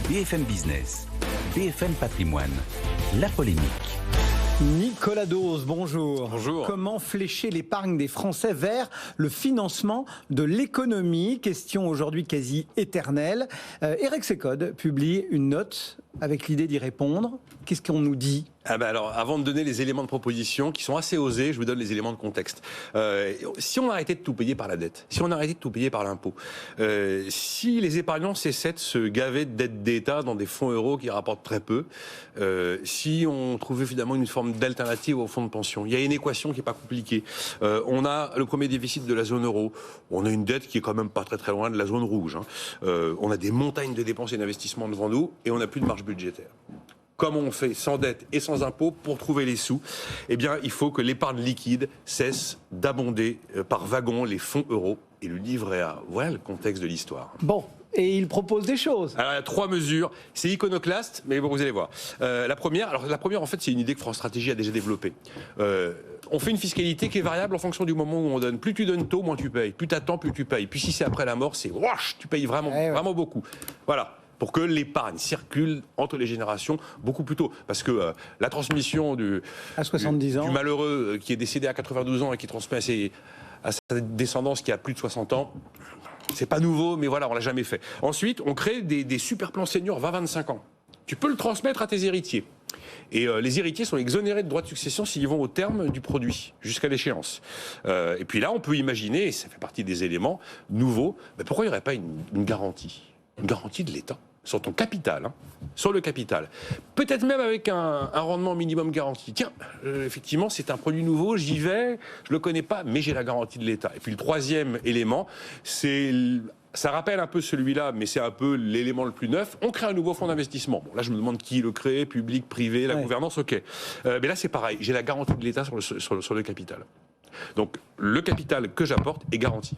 BFM Business, BFM Patrimoine, la polémique. Nicolas Dose, bonjour. Bonjour. Comment flécher l'épargne des Français vers le financement de l'économie? Question aujourd'hui quasi éternelle. Eric Seccode publie une note avec l'idée d'y répondre. Qu'est-ce qu'on nous dit? Alors, avant de donner les éléments de proposition qui sont assez osés, je vous donne les éléments de contexte. Si on arrêtait de tout payer par la dette, si on arrêtait de tout payer par l'impôt, si les épargnants cessaient de se gaver de dettes d'État dans des fonds euros qui rapportent très peu, si on trouvait finalement une forme d'alternative aux fonds de pension, il y a une équation qui n'est pas compliquée. On a le premier déficit de la zone euro, on a une dette qui est quand même pas très très loin de la zone rouge. On a des montagnes de dépenses et d'investissements devant nous et on n'a plus de marge budgétaire. Comme on fait sans dette et sans impôt pour trouver les sous, eh bien, il faut que l'épargne liquide cesse d'abonder par wagon les fonds euros et le livret A. Voilà le contexte de l'histoire. Bon, et il propose des choses. Alors, il y a 3 mesures. C'est iconoclaste, mais bon, vous allez voir. La première, en fait, c'est une idée que France Stratégie a déjà développée. On fait une fiscalité qui est variable en fonction du moment où on donne. Plus tu donnes tôt, moins tu payes. Plus tu attends, plus tu payes. Puis si c'est après la mort, c'est waouh, tu payes vraiment beaucoup. Voilà. Pour que l'épargne circule entre les générations beaucoup plus tôt. Parce que la transmission à 70 ans. Du malheureux qui est décédé à 92 ans et qui transmet à sa descendance qui a plus de 60 ans, c'est pas nouveau, mais voilà, on l'a jamais fait. Ensuite, on crée des super plans seniors 20-25 ans. Tu peux le transmettre à tes héritiers. Et les héritiers sont exonérés de droits de succession s'ils vont au terme du produit, jusqu'à l'échéance. Et puis là, on peut imaginer, et ça fait partie des éléments nouveaux, mais pourquoi il n'y aurait pas une garantie? Une garantie de l'État sur ton capital, sur le capital. Peut-être même avec un rendement minimum garanti. Tiens, effectivement, c'est un produit nouveau, j'y vais, je le connais pas, mais j'ai la garantie de l'État. Et puis le troisième élément, ça rappelle un peu celui-là, mais c'est un peu l'élément le plus neuf. On crée un nouveau fonds d'investissement. Bon, là, je me demande qui le crée, public, privé, la gouvernance, ok. Mais là, c'est pareil. J'ai la garantie de l'État sur le capital. Donc, le capital que j'apporte est garanti.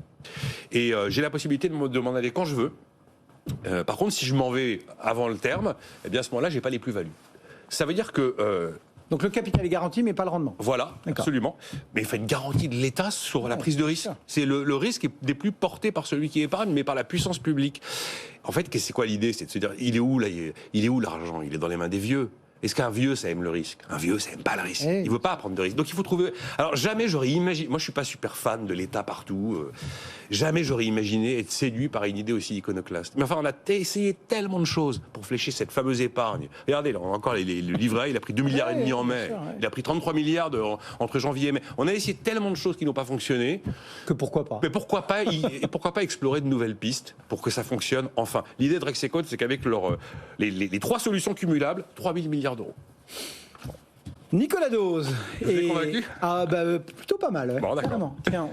Et j'ai la possibilité de m'en aller quand je veux. Par contre, si je m'en vais avant le terme, eh bien à ce moment-là, j'ai pas les plus-values. Ça veut dire que donc le capital est garanti, mais pas le rendement. Voilà, absolument. Mais il faut une garantie de l'État sur la prise de risque. C'est le risque n'est plus porté par celui qui épargne, mais par la puissance publique. En fait, c'est quoi l'idée? C'est de se dire, il est où là? Il est où l'argent? Il est dans les mains des vieux. Est-ce qu'un vieux, ça aime le risque? Un vieux, ça aime pas le risque. Il veut pas prendre de risque. Donc il faut trouver... Alors jamais j'aurais imaginé... Moi, je suis pas super fan de l'État partout. Jamais j'aurais imaginé être séduit par une idée aussi iconoclaste. Mais enfin, on a essayé tellement de choses pour flécher cette fameuse épargne. Regardez, là, encore le livret A, il a pris 2,5 milliards en mai. Il a pris 33 milliards entre janvier et mai. On a essayé tellement de choses qui n'ont pas fonctionné. Que pourquoi pas? Mais pourquoi pas explorer de nouvelles pistes pour que ça fonctionne enfin? L'idée de Eric Seccode, c'est qu'avec les 3 solutions cumulables, 3 000 milliards d'euros. Nicolas Dose. Vous êtes convaincu? Plutôt pas mal. Ouais. Bon, d'accord. Tiens,